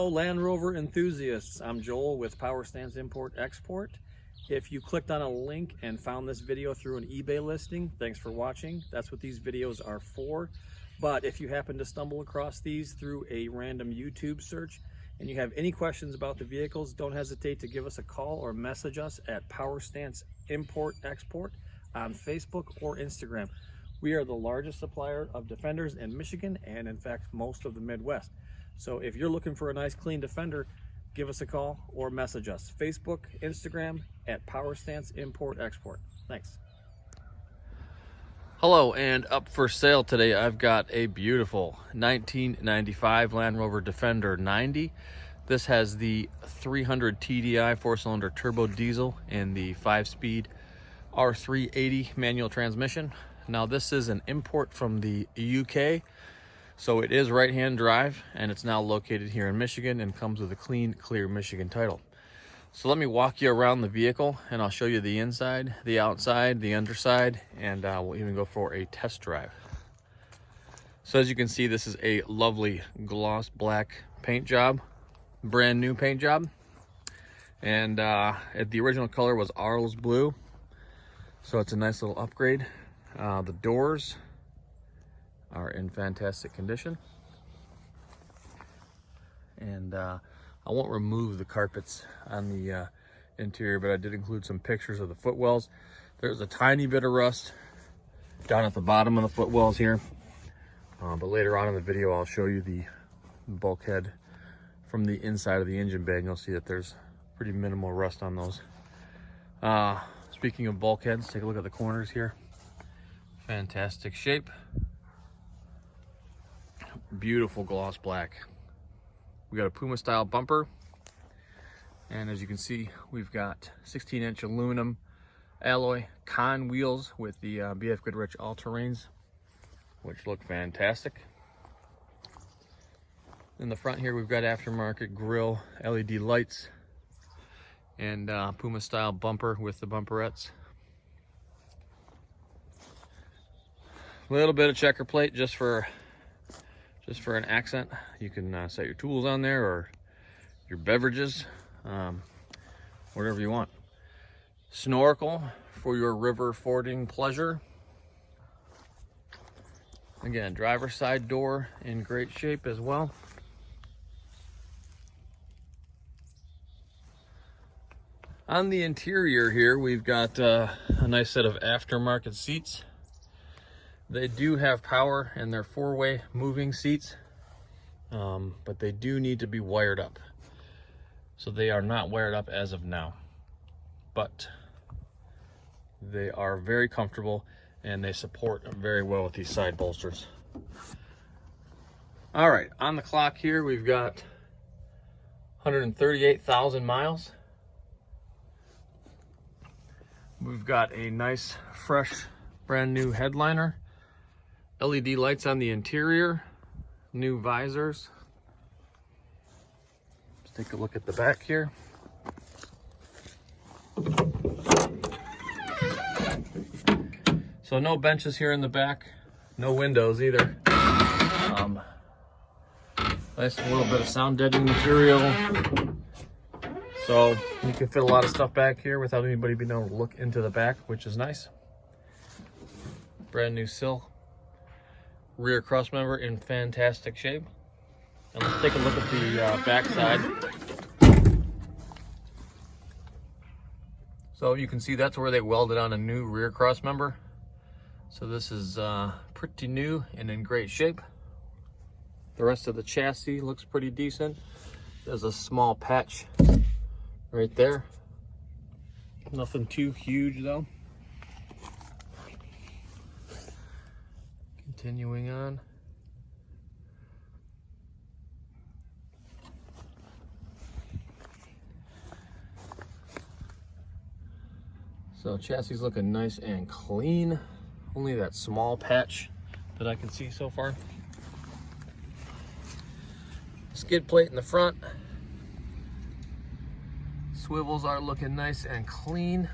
Hello Land Rover enthusiasts, I'm Joel with Power Stance Import Export. If you clicked on a link and found this video through an eBay listing, thanks for watching. That's what these videos are for. But if you happen to stumble across these through a random YouTube search and you have any questions about the vehicles, don't hesitate to give us a call or message us at Power Stance Import Export on Facebook or Instagram. We are the largest supplier of Defenders in Michigan and in fact most of the Midwest. So if you're looking for a nice clean Defender, give us a call or message us. Facebook, Instagram at Power Stance Import Export. Thanks. Hello, and up for sale today I've got a beautiful 1995 Land Rover Defender 90. This has the 300 TDI 4-cylinder turbo diesel and the 5-speed R380 manual transmission. Now this is an import from the UK. So it is right-hand drive, and it's now located here in Michigan and comes with a clean, clear Michigan title. So let me walk you around the vehicle, and I'll show you the inside, the outside, the underside, and we'll even go for a test drive. So as you can see, this is a lovely gloss black paint job, brand new paint job. And the original color was Arles blue, so it's a nice little upgrade. The doors are in fantastic condition, and I won't remove the carpets on the interior, but I did include some pictures of the footwells. There's a tiny bit of rust down at the bottom of the footwells here, but later on in the video I'll show you the bulkhead from the inside of the engine bay, and you'll see that there's pretty minimal rust on those. Speaking of bulkheads, take a look at the corners here. Fantastic shape. Beautiful gloss black. We got a Puma style bumper, and as you can see, we've got 16-inch aluminum alloy con wheels with the BF Goodrich all-terrains, which look fantastic. In the front here, we've got aftermarket grille, LED lights, and Puma style bumper with the bumperettes. A little bit of checker plate just for an accent. You can set your tools on there or your beverages, whatever you want. Snorkel for your river fording pleasure. Again, driver's side door in great shape as well. On the interior here, we've got a nice set of aftermarket seats. They do have power and they're 4-way moving seats, but they do need to be wired up. So they are not wired up as of now, but they are very comfortable and they support very well with these side bolsters. All right, on the clock here, we've got 138,000 miles. We've got a nice, fresh, brand new headliner. LED lights on the interior, new visors. Let's take a look at the back here. So no benches here in the back, no windows either. Nice little bit of sound deadening material. So you can fit a lot of stuff back here without anybody being able to look into the back, which is nice. Brand new sill. Rear cross member in fantastic shape. And let's take a look at the back side. So you can see that's where they welded on a new rear cross member. So this is pretty new and in great shape. The rest of the chassis looks pretty decent. There's a small patch right there. Nothing too huge though. Continuing on. So chassis is looking nice and clean. Only that small patch that I can see so far. Skid plate in the front. Swivels are looking nice and clean.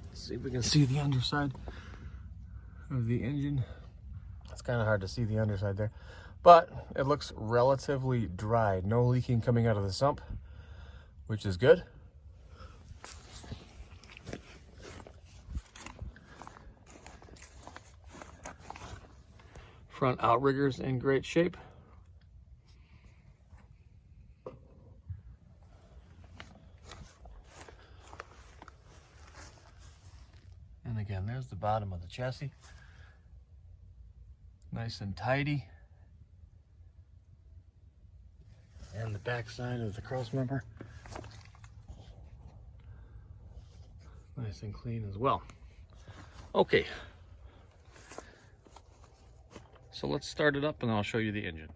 Let's see if we can see the underside of the engine. It's kind of hard to see the underside there, but it looks relatively dry. No leaking coming out of the sump, which is good. Front outrigger's in great shape. And again, there's the bottom of the chassis. Nice and tidy. And the back side of the cross member, nice and clean as well. Okay. So let's start it up and I'll show you the engine.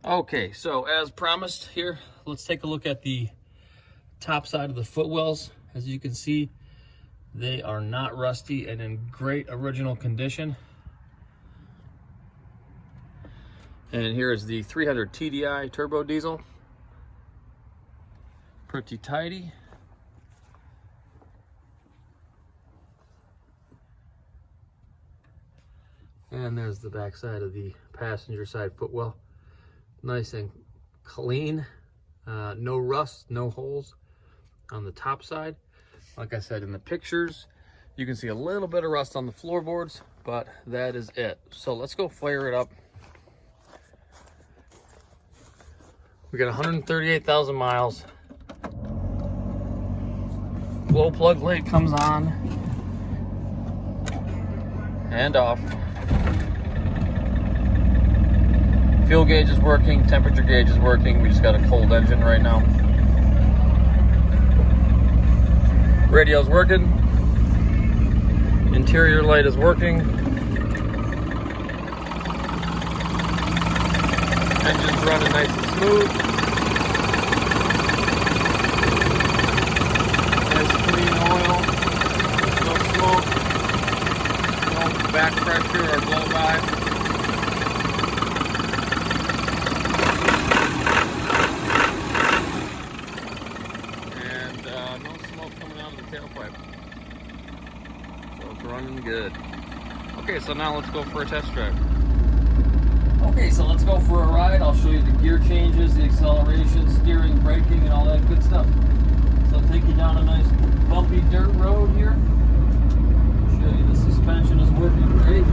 Okay, so as promised here, let's take a look at the top side of the footwells. As you can see, they are not rusty and in great original condition. And here is the 300 TDI turbo diesel. Pretty tidy. And there's the back side of the passenger side footwell. Nice and clean. No rust, no holes on the top side. Like I said in the pictures, you can see a little bit of rust on the floorboards, but that is it. So let's go fire it up. We got 138,000 miles. Glow plug light comes on and off. Fuel gauge is working, temperature gauge is working. We just got a cold engine right now. Radio's working. Interior light is working. Engine's running nice and smooth. Nice clean oil. No smoke. No back pressure or blow by. Tailpipe. So it's running good. Okay, so now let's go for a test drive. Okay, so let's go for a ride. I'll show you the gear changes, the acceleration, steering, braking, and all that good stuff. So I'll take you down a nice bumpy dirt road here. Show you the suspension is working great.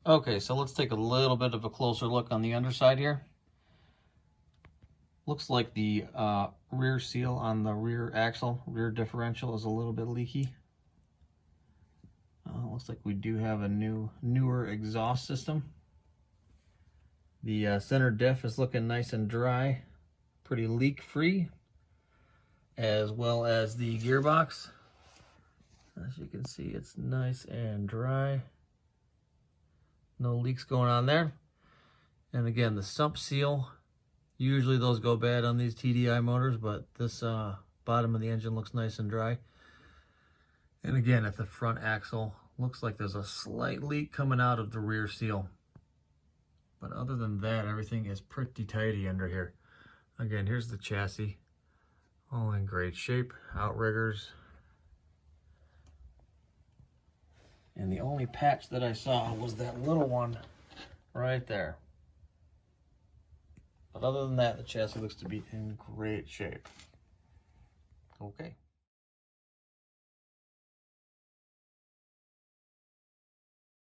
Okay, so let's take a little bit of a closer look on the underside here. Looks like the rear seal on the rear axle, rear differential is a little bit leaky. Looks like we do have a newer exhaust system. The center diff is looking nice and dry, pretty leak free, as well as the gearbox. As you can see, it's nice and dry. No leaks going on there. And again, the sump seal, usually those go bad on these TDI motors, but this bottom of the engine looks nice and dry. And again, at the front axle, looks like there's a slight leak coming out of the rear seal. But other than that, everything is pretty tidy under here. Again, here's the chassis, all in great shape, outriggers. And the only patch that I saw was that little one right there. But other than that, the chassis looks to be in great shape. Okay.